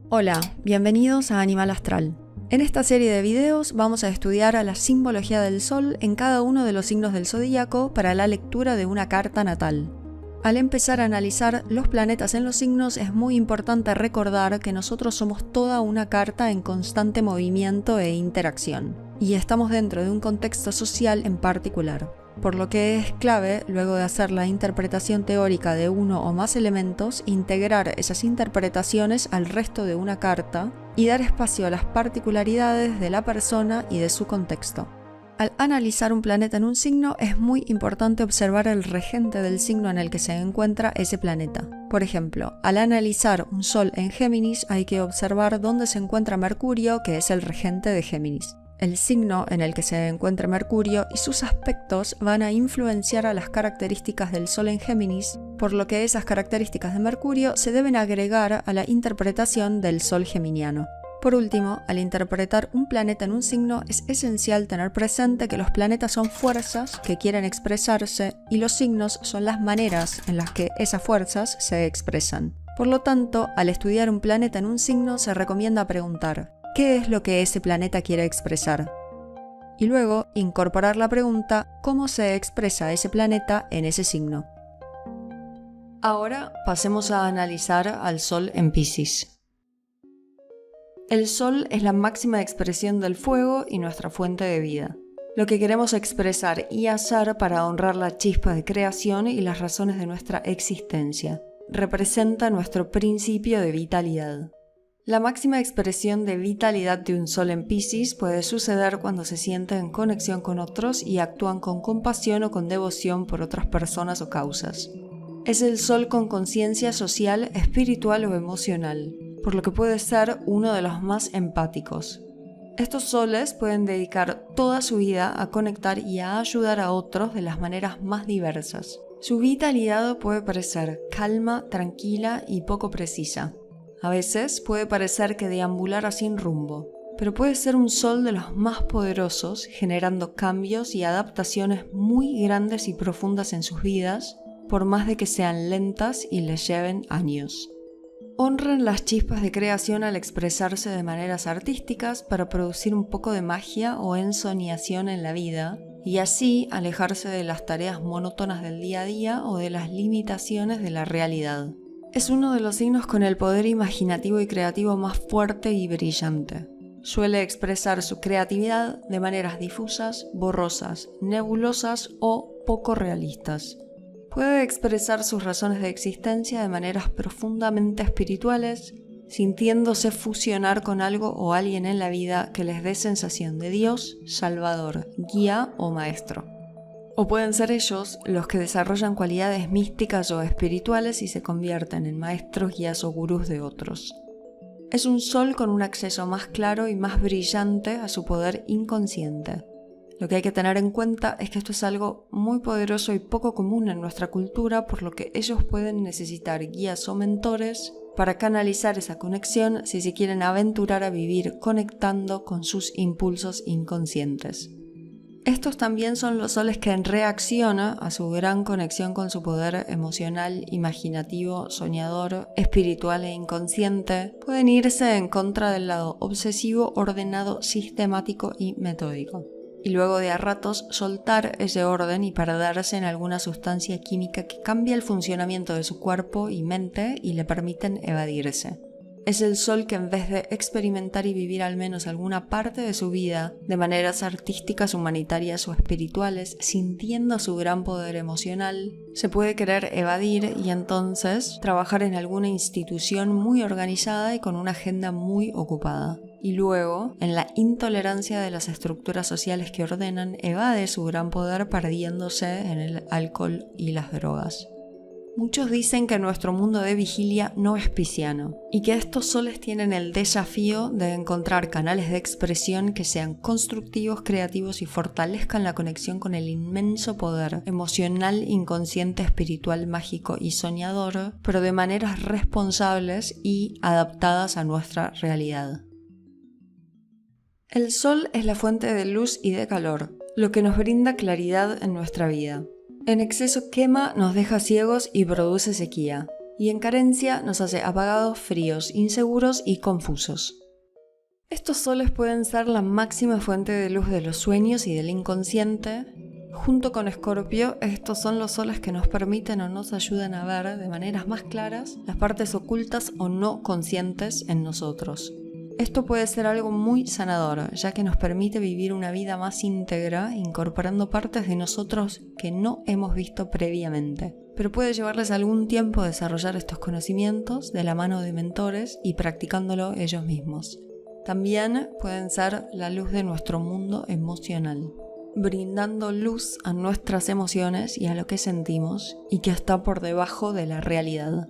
Hola, bienvenidos a Animal Astral. En esta serie de videos vamos a estudiar a la simbología del Sol en cada uno de los signos del zodíaco para la lectura de una carta natal. Al empezar a analizar los planetas en los signos es muy importante recordar que nosotros somos toda una carta en constante movimiento e interacción, y estamos dentro de un contexto social en particular. Por lo que es clave, luego de hacer la interpretación teórica de uno o más elementos, integrar esas interpretaciones al resto de una carta y dar espacio a las particularidades de la persona y de su contexto. Al analizar un planeta en un signo, es muy importante observar el regente del signo en el que se encuentra ese planeta. Por ejemplo, al analizar un Sol en Géminis, hay que observar dónde se encuentra Mercurio, que es el regente de Géminis. El signo en el que se encuentra Mercurio y sus aspectos van a influenciar a las características del Sol en Géminis, por lo que esas características de Mercurio se deben agregar a la interpretación del Sol geminiano. Por último, al interpretar un planeta en un signo es esencial tener presente que los planetas son fuerzas que quieren expresarse y los signos son las maneras en las que esas fuerzas se expresan. Por lo tanto, al estudiar un planeta en un signo se recomienda preguntar: ¿qué es lo que ese planeta quiere expresar? Y luego incorporar la pregunta: ¿cómo se expresa ese planeta en ese signo? Ahora pasemos a analizar al Sol en Piscis. El Sol es la máxima expresión del fuego y nuestra fuente de vida. Lo que queremos expresar y hacer para honrar la chispa de creación y las razones de nuestra existencia. Representa nuestro principio de vitalidad. La máxima expresión de vitalidad de un Sol en Piscis puede suceder cuando se sienten en conexión con otros y actúan con compasión o con devoción por otras personas o causas. Es el Sol con conciencia social, espiritual o emocional, por lo que puede ser uno de los más empáticos. Estos soles pueden dedicar toda su vida a conectar y a ayudar a otros de las maneras más diversas. Su vitalidad puede parecer calma, tranquila y poco precisa. A veces puede parecer que deambulara sin rumbo, pero puede ser un Sol de los más poderosos, generando cambios y adaptaciones muy grandes y profundas en sus vidas, por más de que sean lentas y les lleven años. Honran las chispas de creación al expresarse de maneras artísticas para producir un poco de magia o ensoñación en la vida, y así alejarse de las tareas monótonas del día a día o de las limitaciones de la realidad. Es uno de los signos con el poder imaginativo y creativo más fuerte y brillante. Suele expresar su creatividad de maneras difusas, borrosas, nebulosas o poco realistas. Puede expresar sus razones de existencia de maneras profundamente espirituales, sintiéndose fusionar con algo o alguien en la vida que les dé sensación de Dios, Salvador, guía o maestro. O pueden ser ellos los que desarrollan cualidades místicas o espirituales y se convierten en maestros, guías o gurús de otros. Es un Sol con un acceso más claro y más brillante a su poder inconsciente. Lo que hay que tener en cuenta es que esto es algo muy poderoso y poco común en nuestra cultura, por lo que ellos pueden necesitar guías o mentores para canalizar esa conexión si se quieren aventurar a vivir conectando con sus impulsos inconscientes. Estos también son los soles que en reacción a su gran conexión con su poder emocional, imaginativo, soñador, espiritual e inconsciente, pueden irse en contra del lado obsesivo, ordenado, sistemático y metódico. Y luego de a ratos soltar ese orden y perderse en alguna sustancia química que cambia el funcionamiento de su cuerpo y mente y le permiten evadirse. Es el Sol que en vez de experimentar y vivir al menos alguna parte de su vida de maneras artísticas, humanitarias o espirituales, sintiendo su gran poder emocional, se puede querer evadir y entonces trabajar en alguna institución muy organizada y con una agenda muy ocupada. Y luego, en la intolerancia de las estructuras sociales que ordenan, evade su gran poder perdiéndose en el alcohol y las drogas. Muchos dicen que nuestro mundo de vigilia no es pisciano y que estos soles tienen el desafío de encontrar canales de expresión que sean constructivos, creativos y fortalezcan la conexión con el inmenso poder emocional, inconsciente, espiritual, mágico y soñador, pero de maneras responsables y adaptadas a nuestra realidad. El Sol es la fuente de luz y de calor, lo que nos brinda claridad en nuestra vida. En exceso quema, nos deja ciegos y produce sequía. y en carencia nos hace apagados, fríos, inseguros y confusos. Estos soles pueden ser la máxima fuente de luz de los sueños y del inconsciente. Junto con Escorpio, estos son los soles que nos permiten o nos ayudan a ver de maneras más claras las partes ocultas o no conscientes en nosotros. Esto puede ser algo muy sanador, ya que nos permite vivir una vida más íntegra, incorporando partes de nosotros que no hemos visto previamente. Pero puede llevarles algún tiempo desarrollar estos conocimientos de la mano de mentores y practicándolo ellos mismos. También pueden ser la luz de nuestro mundo emocional, brindando luz a nuestras emociones y a lo que sentimos y que está por debajo de la realidad.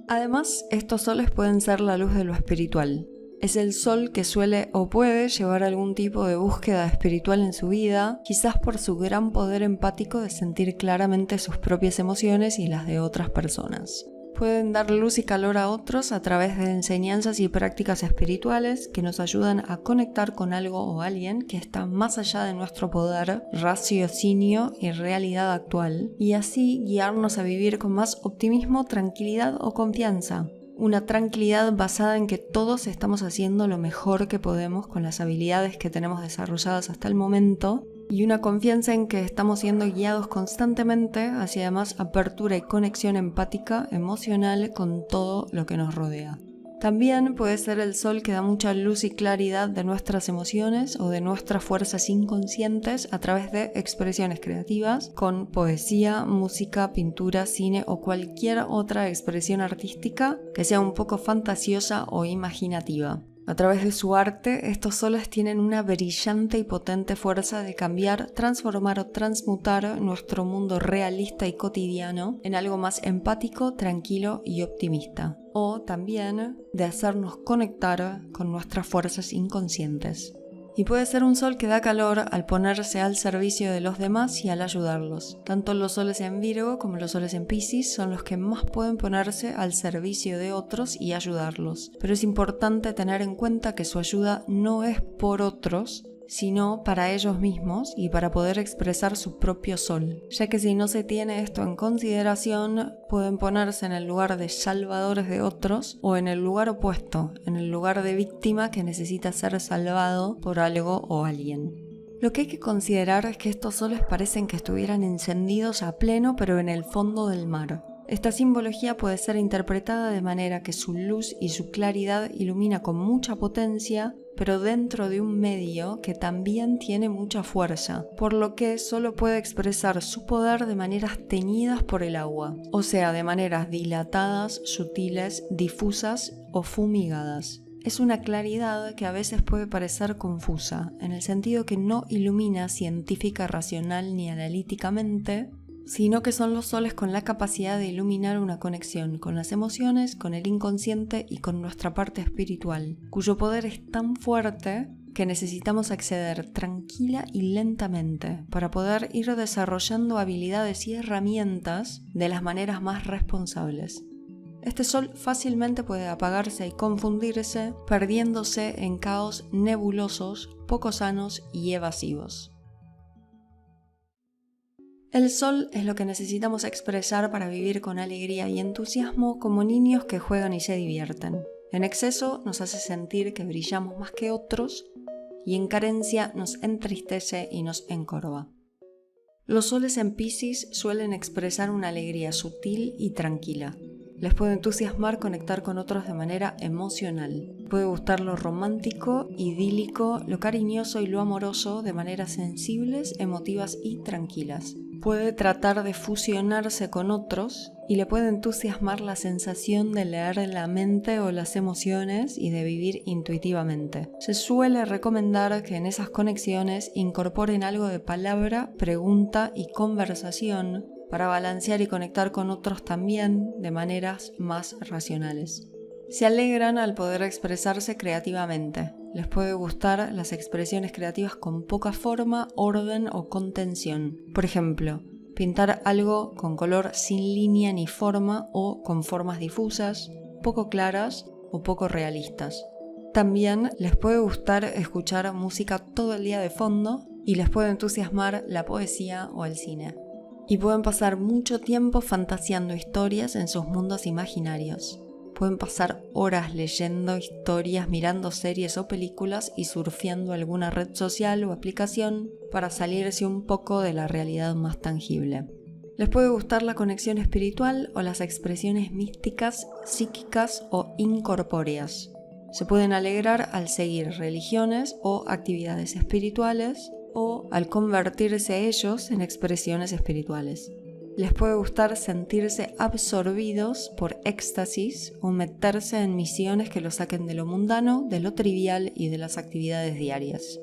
Además, estos soles pueden ser la luz de lo espiritual. Es el sol que suele o puede llevar algún tipo de búsqueda espiritual en su vida, quizás por su gran poder empático de sentir claramente sus propias emociones y las de otras personas. Pueden dar luz y calor a otros a través de enseñanzas y prácticas espirituales que nos ayudan a conectar con algo o alguien que está más allá de nuestro poder, raciocinio y realidad actual, y así guiarnos a vivir con más optimismo, tranquilidad o confianza. Una tranquilidad basada en que todos estamos haciendo lo mejor que podemos con las habilidades que tenemos desarrolladas hasta el momento y una confianza en que estamos siendo guiados constantemente hacia más apertura y conexión empática, emocional con todo lo que nos rodea. También puede ser el sol que da mucha luz y claridad de nuestras emociones o de nuestras fuerzas inconscientes a través de expresiones creativas con poesía, música, pintura, cine o cualquier otra expresión artística que sea un poco fantasiosa o imaginativa. A través de su arte, estos soles tienen una brillante y potente fuerza de cambiar, transformar o transmutar nuestro mundo realista y cotidiano en algo más empático, tranquilo y optimista. O también de hacernos conectar con nuestras fuerzas inconscientes. Y puede ser un sol que da calor al ponerse al servicio de los demás y al ayudarlos. Tanto los soles en Virgo como los soles en Piscis son los que más pueden ponerse al servicio de otros y ayudarlos. Pero es importante tener en cuenta que su ayuda no es por otros, sino para ellos mismos y para poder expresar su propio sol, ya que si no se tiene esto en consideración, pueden ponerse en el lugar de salvadores de otros o en el lugar opuesto, en el lugar de víctima que necesita ser salvado por algo o alguien. Lo que hay que considerar es que estos soles parecen que estuvieran encendidos a pleno pero en el fondo del mar. Esta simbología puede ser interpretada de manera que su luz y su claridad ilumina con mucha potencia, pero dentro de un medio que también tiene mucha fuerza, por lo que solo puede expresar su poder de maneras teñidas por el agua, o sea, de maneras dilatadas, sutiles, difusas o fumigadas. Es una claridad que a veces puede parecer confusa, en el sentido que no ilumina científica, racional ni analíticamente, sino que son los soles con la capacidad de iluminar una conexión con las emociones, con el inconsciente y con nuestra parte espiritual, cuyo poder es tan fuerte que necesitamos acceder tranquila y lentamente para poder ir desarrollando habilidades y herramientas de las maneras más responsables. Este sol fácilmente puede apagarse y confundirse, perdiéndose en caos nebulosos, poco sanos y evasivos. El sol es lo que necesitamos expresar para vivir con alegría y entusiasmo como niños que juegan y se divierten. En exceso nos hace sentir que brillamos más que otros y en carencia nos entristece y nos encorva. Los soles en Piscis suelen expresar una alegría sutil y tranquila. Les puede entusiasmar conectar con otros de manera emocional. Puede gustar lo romántico, idílico, lo cariñoso y lo amoroso de maneras sensibles, emotivas y tranquilas. Puede tratar de fusionarse con otros y le puede entusiasmar la sensación de leer la mente o las emociones y de vivir intuitivamente. Se suele recomendar que en esas conexiones incorporen algo de palabra, pregunta y conversación para balancear y conectar con otros también de maneras más racionales. Se alegran al poder expresarse creativamente. Les puede gustar las expresiones creativas con poca forma, orden o contención. Por ejemplo, pintar algo con color sin línea ni forma o con formas difusas, poco claras o poco realistas. También les puede gustar escuchar música todo el día de fondo y les puede entusiasmar la poesía o el cine. Y pueden pasar mucho tiempo fantaseando historias en sus mundos imaginarios. Pueden pasar horas leyendo historias, mirando series o películas y surfeando alguna red social o aplicación para salirse un poco de la realidad más tangible. Les puede gustar la conexión espiritual o las expresiones místicas, psíquicas o incorpóreas. Se pueden alegrar al seguir religiones o actividades espirituales o al convertirse ellos en expresiones espirituales. Les puede gustar sentirse absorbidos por éxtasis o meterse en misiones que los saquen de lo mundano, de lo trivial y de las actividades diarias.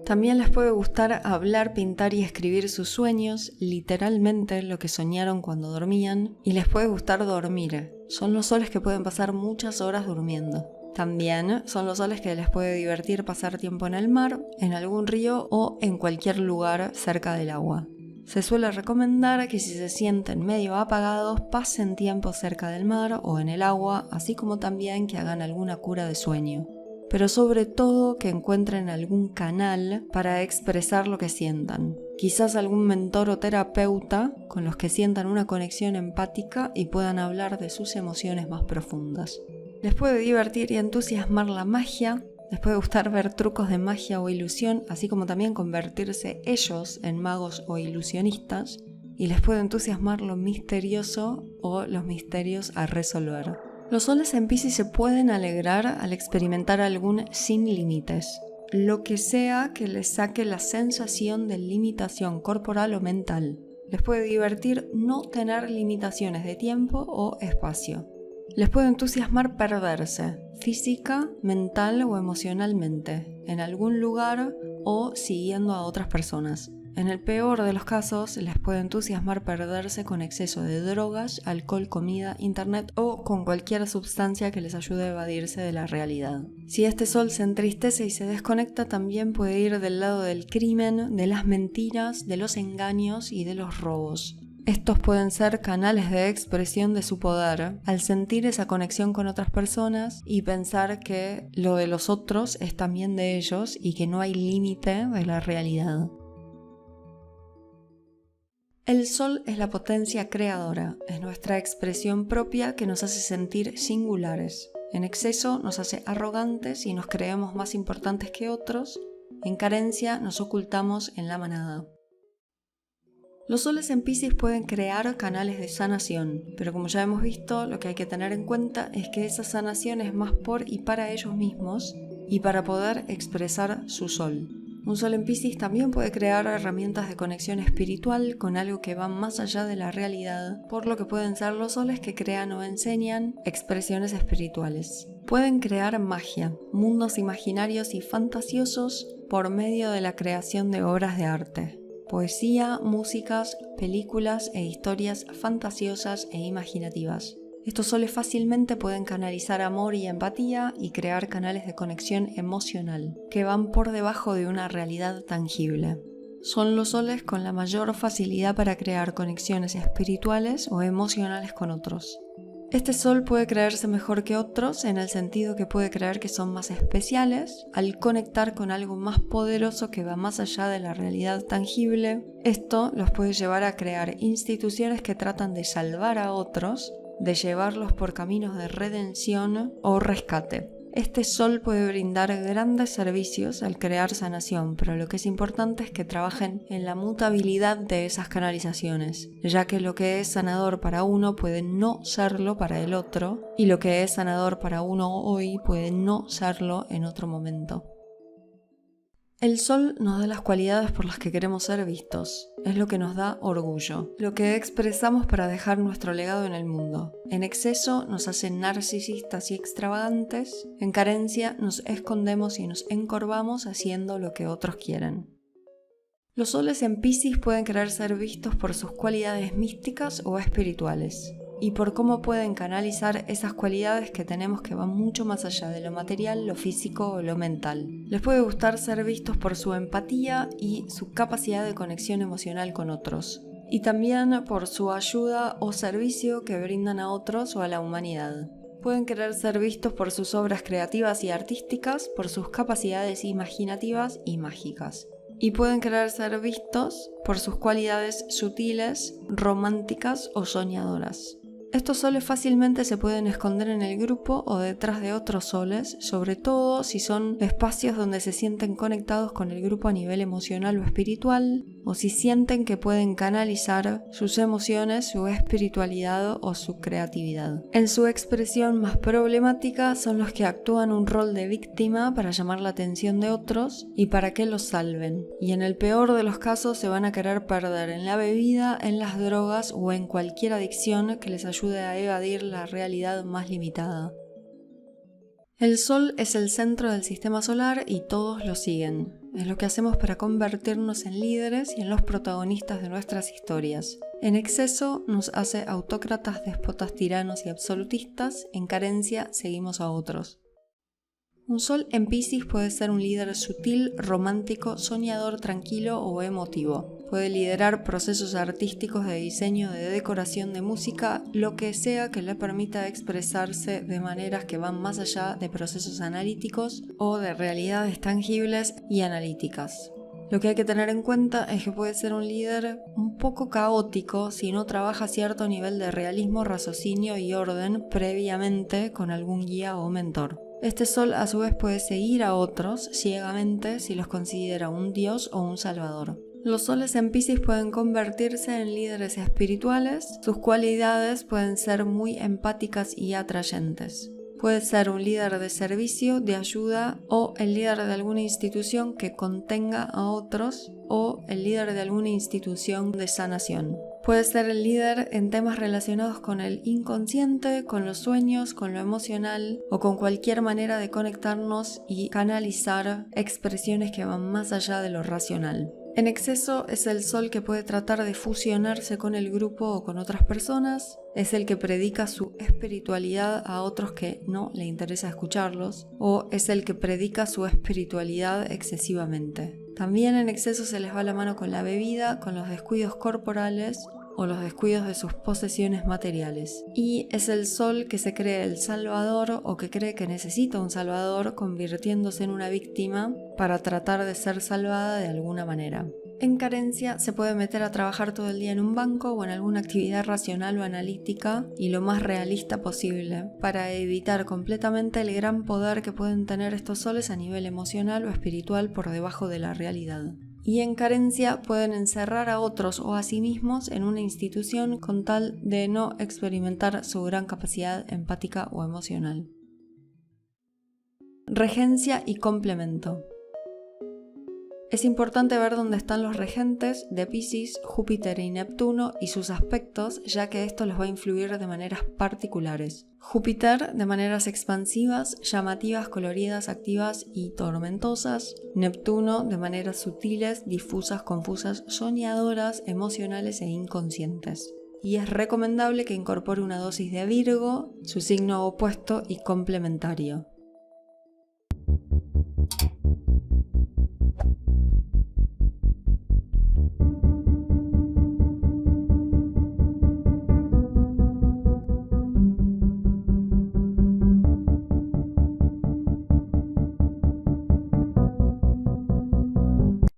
También les puede gustar hablar, pintar y escribir sus sueños, literalmente lo que soñaron cuando dormían, y les puede gustar dormir. Son los soles que pueden pasar muchas horas durmiendo. También son los soles que les puede divertir pasar tiempo en el mar, en algún río o en cualquier lugar cerca del agua. Se suele recomendar que si se sienten medio apagados pasen tiempo cerca del mar o en el agua, así como también que hagan alguna cura de sueño. Pero sobre todo que encuentren algún canal para expresar lo que sientan. Quizás algún mentor o terapeuta con los que sientan una conexión empática y puedan hablar de sus emociones más profundas. Les puede divertir y entusiasmar la magia. Les puede gustar ver trucos de magia o ilusión, así como también convertirse ellos en magos o ilusionistas, y les puede entusiasmar lo misterioso o los misterios a resolver. Los soles en Piscis se pueden alegrar al experimentar algún sin límites, lo que sea que les saque la sensación de limitación corporal o mental. Les puede divertir no tener limitaciones de tiempo o espacio. Les puede entusiasmar perderse, física, mental o emocionalmente, en algún lugar o siguiendo a otras personas. En el peor de los casos, les puede entusiasmar perderse con exceso de drogas, alcohol, comida, internet o con cualquier sustancia que les ayude a evadirse de la realidad. Si este sol se entristece y se desconecta, también puede ir del lado del crimen, de las mentiras, de los engaños y de los robos. Estos pueden ser canales de expresión de su poder, al sentir esa conexión con otras personas y pensar que lo de los otros es también de ellos y que no hay límite de la realidad. El sol es la potencia creadora, es nuestra expresión propia que nos hace sentir singulares. En exceso nos hace arrogantes y nos creemos más importantes que otros, en carencia nos ocultamos en la manada. Los soles en Piscis pueden crear canales de sanación, pero como ya hemos visto, lo que hay que tener en cuenta es que esa sanación es más por y para ellos mismos y para poder expresar su sol. Un sol en Piscis también puede crear herramientas de conexión espiritual con algo que va más allá de la realidad, por lo que pueden ser los soles que crean o enseñan expresiones espirituales. Pueden crear magia, mundos imaginarios y fantasiosos por medio de la creación de obras de arte. Poesía, músicas, películas e historias fantasiosas e imaginativas. Estos soles fácilmente pueden canalizar amor y empatía y crear canales de conexión emocional que van por debajo de una realidad tangible. Son los soles con la mayor facilidad para crear conexiones espirituales o emocionales con otros. Este sol puede creerse mejor que otros en el sentido que puede creer que son más especiales al conectar con algo más poderoso que va más allá de la realidad tangible. Esto los puede llevar a crear instituciones que tratan de salvar a otros, de llevarlos por caminos de redención o rescate. Este sol puede brindar grandes servicios al crear sanación, pero lo que es importante es que trabajen en la mutabilidad de esas canalizaciones, ya que lo que es sanador para uno puede no serlo para el otro, y lo que es sanador para uno hoy puede no serlo en otro momento. El sol nos da las cualidades por las que queremos ser vistos, es lo que nos da orgullo, lo que expresamos para dejar nuestro legado en el mundo. En exceso nos hace narcisistas y extravagantes, en carencia nos escondemos y nos encorvamos haciendo lo que otros quieren. Los soles en Piscis pueden querer ser vistos por sus cualidades místicas o espirituales, y por cómo pueden canalizar esas cualidades que tenemos que van mucho más allá de lo material, lo físico o lo mental. Les puede gustar ser vistos por su empatía y su capacidad de conexión emocional con otros, y también por su ayuda o servicio que brindan a otros o a la humanidad. Pueden querer ser vistos por sus obras creativas y artísticas, por sus capacidades imaginativas y mágicas. y pueden querer ser vistos por sus cualidades sutiles, románticas o soñadoras. Estos soles fácilmente se pueden esconder en el grupo o detrás de otros soles, sobre todo si son espacios donde se sienten conectados con el grupo a nivel emocional o espiritual, o si sienten que pueden canalizar sus emociones, su espiritualidad o su creatividad. En su expresión más problemática son los que actúan un rol de víctima para llamar la atención de otros y para que los salven, y en el peor de los casos se van a querer perder en la bebida, en las drogas o en cualquier adicción que les ayude a evadir la realidad más limitada. El Sol es el centro del sistema solar y todos lo siguen. Es lo que hacemos para convertirnos en líderes y en los protagonistas de nuestras historias. En exceso nos hace autócratas, déspotas, tiranos y absolutistas. En carencia seguimos a otros. Un Sol en Piscis puede ser un líder sutil, romántico, soñador, tranquilo o emotivo. Puede liderar procesos artísticos de diseño, de decoración, de música, lo que sea que le permita expresarse de maneras que van más allá de procesos analíticos o de realidades tangibles y analíticas. Lo que hay que tener en cuenta es que puede ser un líder un poco caótico si no trabaja cierto nivel de realismo, raciocinio y orden previamente con algún guía o mentor. Este Sol a su vez puede seguir a otros ciegamente si los considera un dios o un salvador. Los soles en Piscis pueden convertirse en líderes espirituales, sus cualidades pueden ser muy empáticas y atrayentes. Puede ser un líder de servicio, de ayuda o el líder de alguna institución que contenga a otros o el líder de alguna institución de sanación. Puede ser el líder en temas relacionados con el inconsciente, con los sueños, con lo emocional o con cualquier manera de conectarnos y canalizar expresiones que van más allá de lo racional. En exceso es el Sol que puede tratar de fusionarse con el grupo o con otras personas, es el que predica su espiritualidad a otros que no le interesa escucharlos, o es el que predica su espiritualidad excesivamente. También en exceso se les va la mano con la bebida, con los descuidos corporales o los descuidos de sus posesiones materiales. Y es el Sol que se cree el salvador o que cree que necesita un salvador, convirtiéndose en una víctima para tratar de ser salvada de alguna manera. En carencia se puede meter a trabajar todo el día en un banco o en alguna actividad racional o analítica y lo más realista posible, para evitar completamente el gran poder que pueden tener estos soles a nivel emocional o espiritual por debajo de la realidad. Y en carencia pueden encerrar a otros o a sí mismos en una institución con tal de no experimentar su gran capacidad empática o emocional. Regencia y complemento. Es importante ver dónde están los regentes de Piscis, Júpiter y Neptuno y sus aspectos, ya que esto los va a influir de maneras particulares. Júpiter de maneras expansivas, llamativas, coloridas, activas y tormentosas. Neptuno de maneras sutiles, difusas, confusas, soñadoras, emocionales e inconscientes. Y es recomendable que incorpore una dosis de Virgo, su signo opuesto y complementario.